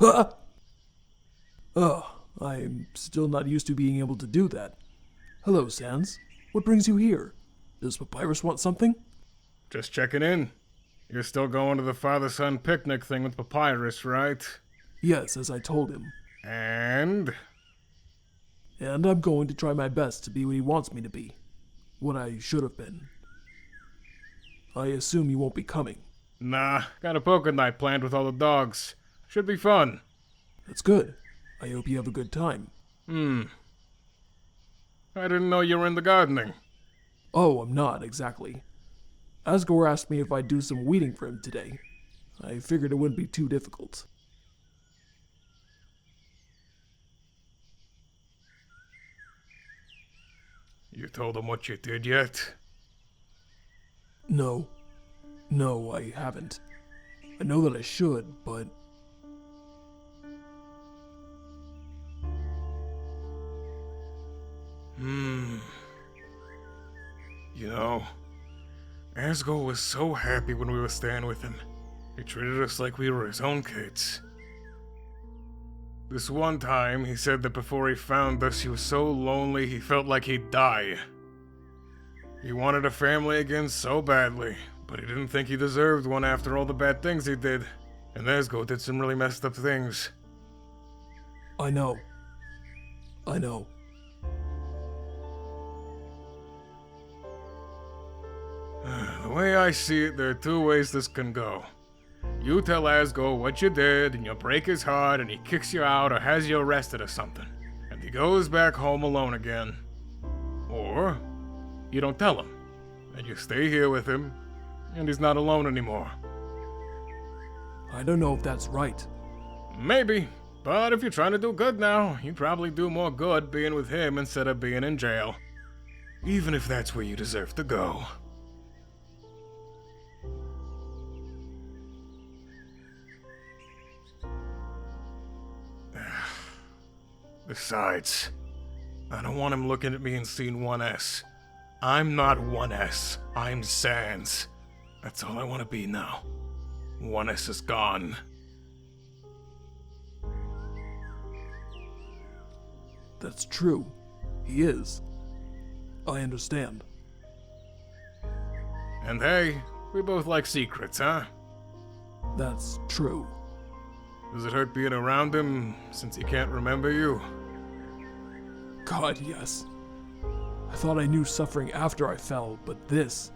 Ah! I'm still not used to being able to do that. Hello, Sans. What brings you here? Does Papyrus want something? Just checking in. You're still going to the father-son picnic thing with Papyrus, right? Yes, as I told him. And I'm going to try my best to be what he wants me to be. What I should have been. I assume you won't be coming. Nah, got a poker night planned with all the dogs. Should be fun. That's good. I hope you have a good time. I didn't know you were into gardening. Oh, I'm not, exactly. Asgore asked me if I'd do some weeding for him today. I figured it wouldn't be too difficult. You told him what you did yet? No, I haven't. I know that I should, but... You know, Asgore was so happy when we were staying with him. He treated us like we were his own kids. This one time, he said that before he found us, he was so lonely he felt like he'd die. He wanted a family again so badly, but he didn't think he deserved one after all the bad things he did. And Asgore did some really messed up things. I know. The way I see it, there are two ways this can go. You tell Asgore what you did, and you'll break his heart, and he kicks you out or has you arrested or something. And he goes back home alone again. Or, you don't tell him, and you stay here with him, and he's not alone anymore. I don't know if that's right. Maybe, but if you're trying to do good now, you'd probably do more good being with him instead of being in jail. Even if that's where you deserve to go. Besides, I don't want him looking at me and seeing 1S. I'm not 1S, I'm Sans. That's all I want to be now. 1S is gone. That's true. He is. I understand. And hey, we both like secrets, huh? That's true. Does it hurt being around him since he can't remember you? God, yes. I thought I knew suffering after I fell, but this,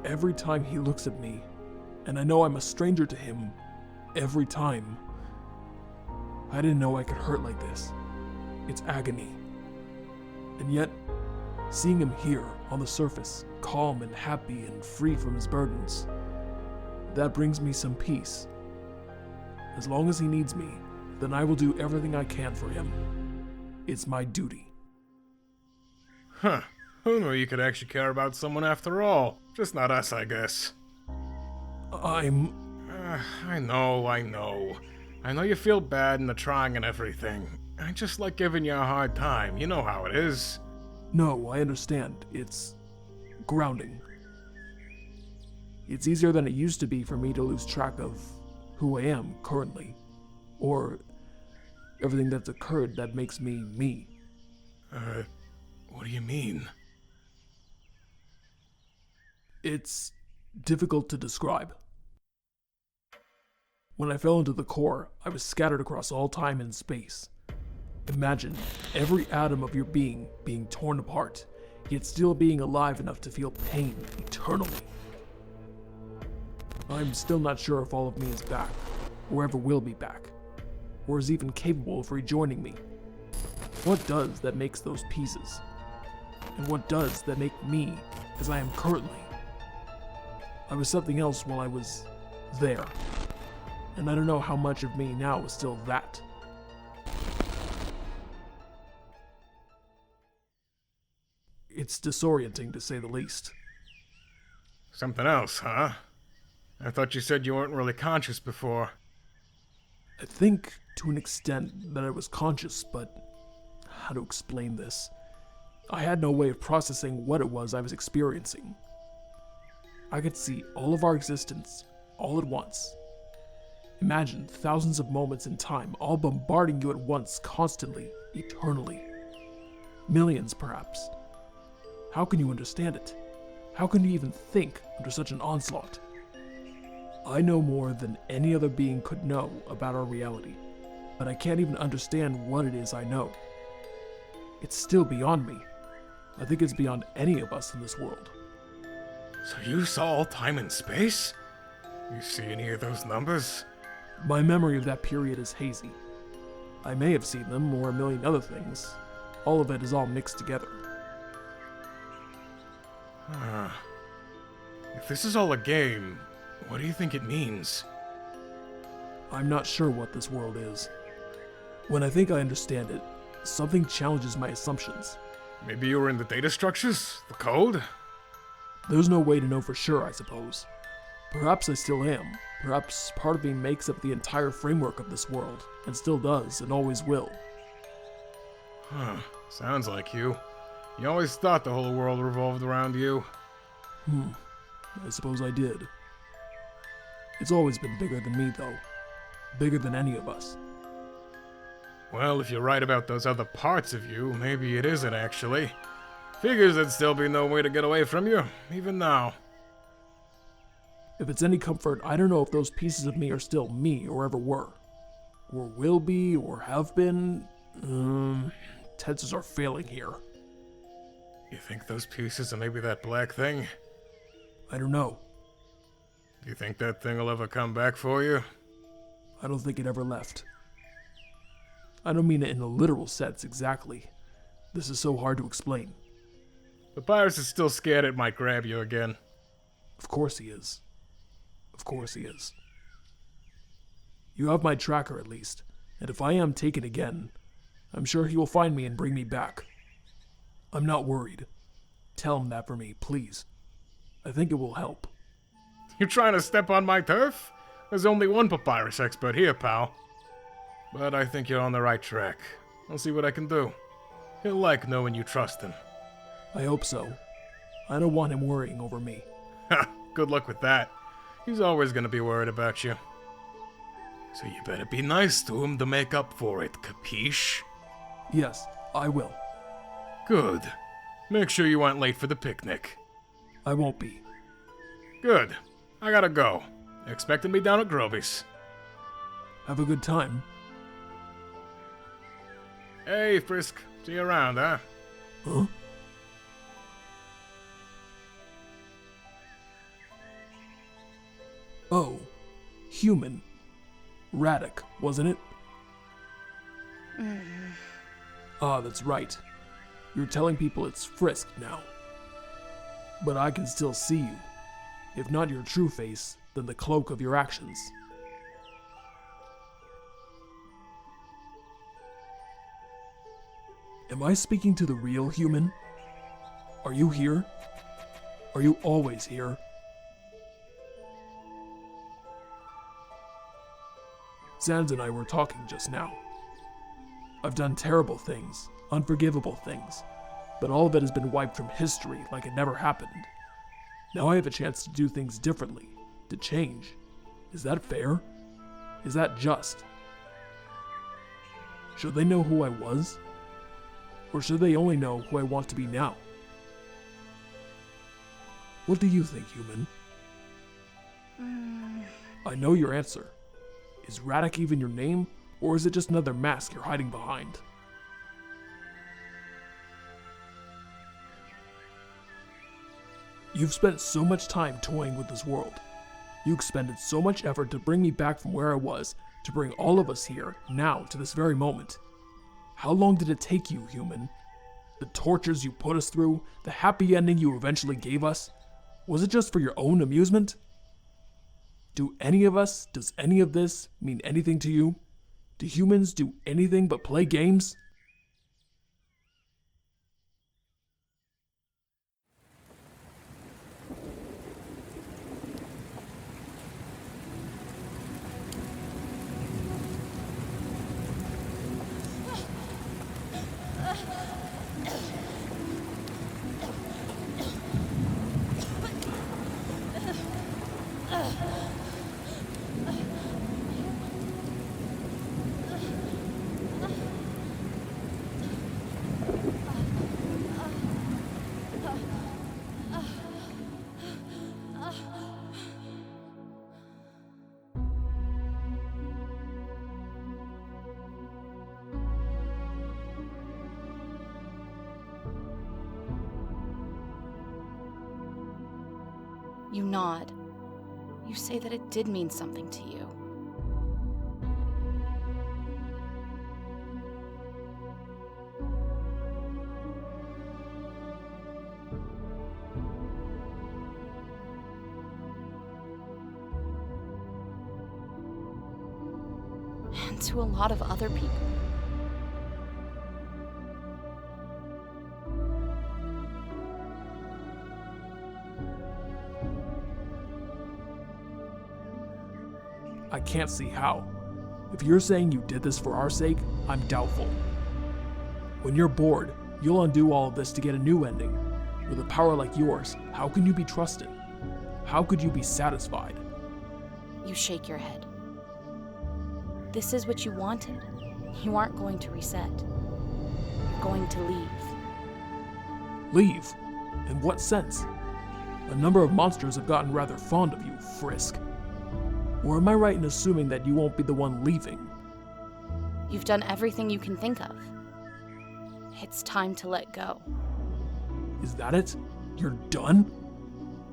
every time he looks at me, and I know I'm a stranger to him, every time. I didn't know I could hurt like this. It's agony. And yet, seeing him here, on the surface, calm and happy and free from his burdens, that brings me some peace. As long as he needs me, then I will do everything I can for him. It's my duty. Huh. Who knew you could actually care about someone after all? Just not us, I guess. I know. I know you feel bad and the trying and everything. I just like giving you a hard time. You know how it is. No, I understand. It's grounding. It's easier than it used to be for me to lose track of who I am currently, or everything that's occurred that makes me me. What do you mean? It's difficult to describe. When I fell into the core, I was scattered across all time and space. Imagine every atom of your being torn apart, yet still being alive enough to feel pain eternally. I'm still not sure if all of me is back, or ever will be back, or is even capable of rejoining me. What does that makes those pieces? And what does that make me as I am currently? I was something else while I was there, and I don't know how much of me now is still that. It's disorienting, to say the least. Something else, huh? I thought you said you weren't really conscious before. I think, to an extent, that I was conscious, but how to explain this? I had no way of processing what it was I was experiencing. I could see all of our existence, all at once. Imagine thousands of moments in time all bombarding you at once, constantly, eternally. Millions, perhaps. How can you understand it? How can you even think under such an onslaught? I know more than any other being could know about our reality, but I can't even understand what it is I know. It's still beyond me. I think it's beyond any of us in this world. So you saw all time and space? You see any of those numbers? My memory of that period is hazy. I may have seen them, or a million other things. All of it is all mixed together. If this is all a game, what do you think it means? I'm not sure what this world is. When I think I understand it, something challenges my assumptions. Maybe you were in the data structures? The code? There's no way to know for sure, I suppose. Perhaps I still am. Perhaps part of me makes up the entire framework of this world, and still does, and always will. Sounds like you. You always thought the whole world revolved around you. I suppose I did. It's always been bigger than me, though. Bigger than any of us. Well, if you're right about those other parts of you, maybe it isn't actually. Figures there'd still be no way to get away from you, even now. If it's any comfort, I don't know if those pieces of me are still me, or ever were. Or will be, or have been. Tenses are failing here. You think those pieces are maybe that black thing? I don't know. Do you think that thing will ever come back for you? I don't think it ever left. I don't mean it in a literal sense exactly. This is so hard to explain. The virus is still scared it might grab you again. Of course he is. Of course he is. You have my tracker at least, and if I am taken again, I'm sure he will find me and bring me back. I'm not worried. Tell him that for me, please. I think it will help. You trying to step on my turf? There's only one papyrus expert here, pal. But I think you're on the right track. I'll see what I can do. He'll like knowing you trust him. I hope so. I don't want him worrying over me. Ha! Good luck with that. He's always gonna be worried about you. So you better be nice to him to make up for it, capiche? Yes, I will. Good. Make sure you aren't late for the picnic. I won't be. Good. I gotta go. Expecting me down at Groby's. Have a good time. Hey, Frisk. See you around, huh? Huh? Oh, human. Radic, wasn't it? Ah, that's right. You're telling people it's Frisk now. But I can still see you. If not your true face, then the cloak of your actions. Am I speaking to the real human? Are you here? Are you always here? Sans and I were talking just now. I've done terrible things, unforgivable things, but all of it has been wiped from history like it never happened. Now I have a chance to do things differently, to change. Is that fair? Is that just? Should they know who I was? Or should they only know who I want to be now? What do you think, human? I know your answer. Is Radic even your name, or is it just another mask you're hiding behind? You've spent so much time toying with this world. You expended so much effort to bring me back from where I was, to bring all of us here, now, to this very moment. How long did it take you, human? The tortures you put us through, the happy ending you eventually gave us, was it just for your own amusement? Does any of this mean anything to you? Do humans do anything but play games? You nod. You say that it did mean something to you. And to a lot of other people. I can't see how. If you're saying you did this for our sake, I'm doubtful. When you're bored, you'll undo all of this to get a new ending. With a power like yours, how can you be trusted? How could you be satisfied? You shake your head. This is what you wanted. You aren't going to reset. You're going to leave. Leave? In what sense? A number of monsters have gotten rather fond of you, Frisk. Or am I right in assuming that you won't be the one leaving? You've done everything you can think of. It's time to let go. Is that it? You're done?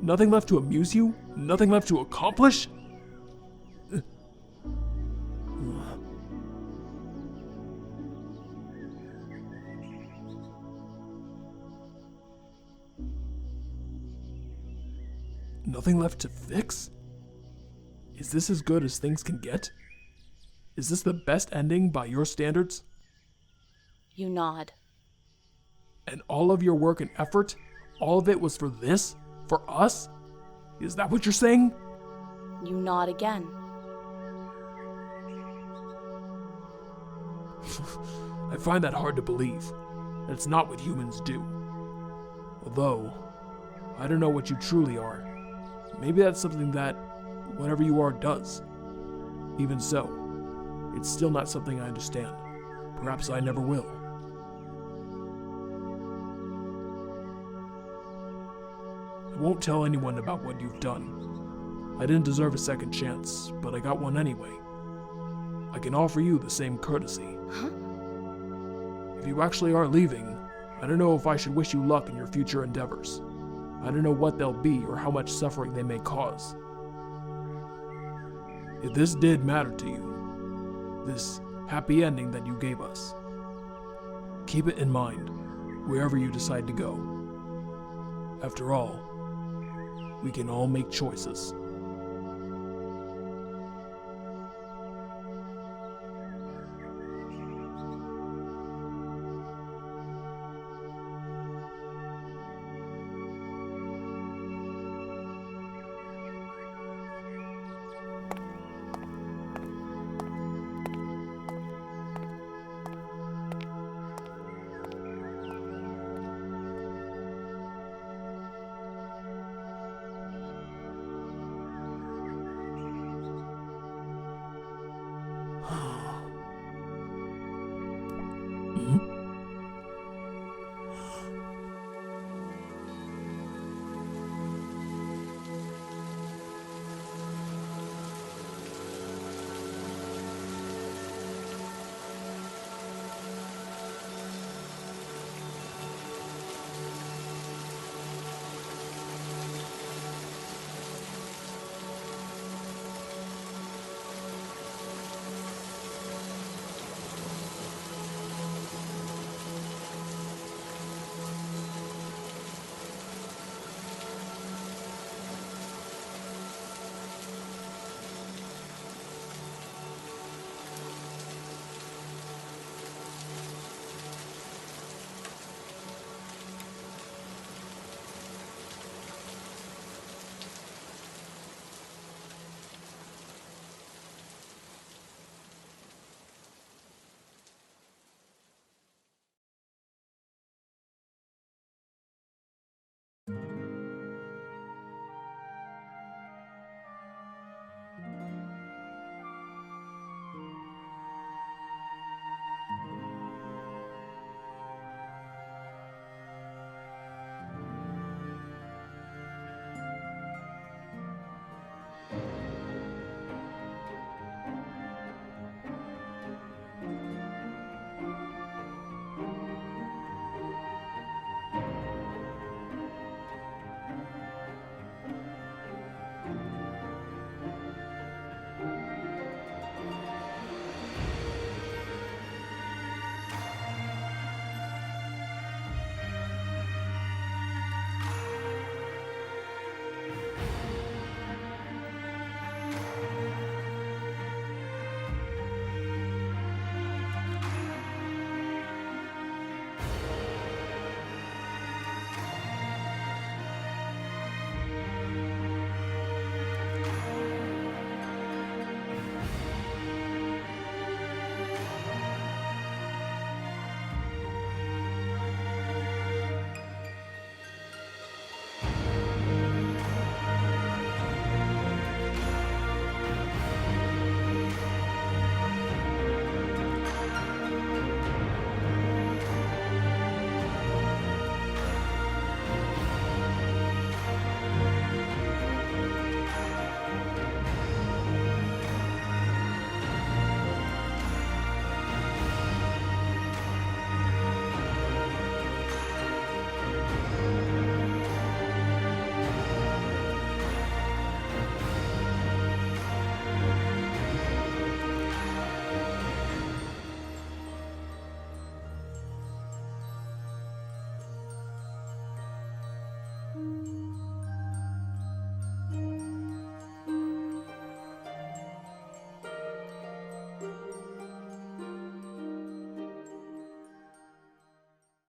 Nothing left to amuse you? Nothing left to accomplish? Nothing left to fix? Is this as good as things can get? Is this the best ending by your standards? You nod. And all of your work and effort, all of it was for this? For us? Is that what you're saying? You nod again. I find that hard to believe. That's not what humans do. Although, I don't know what you truly are. Maybe that's something that whatever you are does. Even so, it's still not something I understand. Perhaps I never will. I won't tell anyone about what you've done. I didn't deserve a second chance, but I got one anyway. I can offer you the same courtesy. Huh? If you actually are leaving, I don't know if I should wish you luck in your future endeavors. I don't know what they'll be or how much suffering they may cause. If this did matter to you, this happy ending that you gave us, keep it in mind wherever you decide to go. After all, we can all make choices.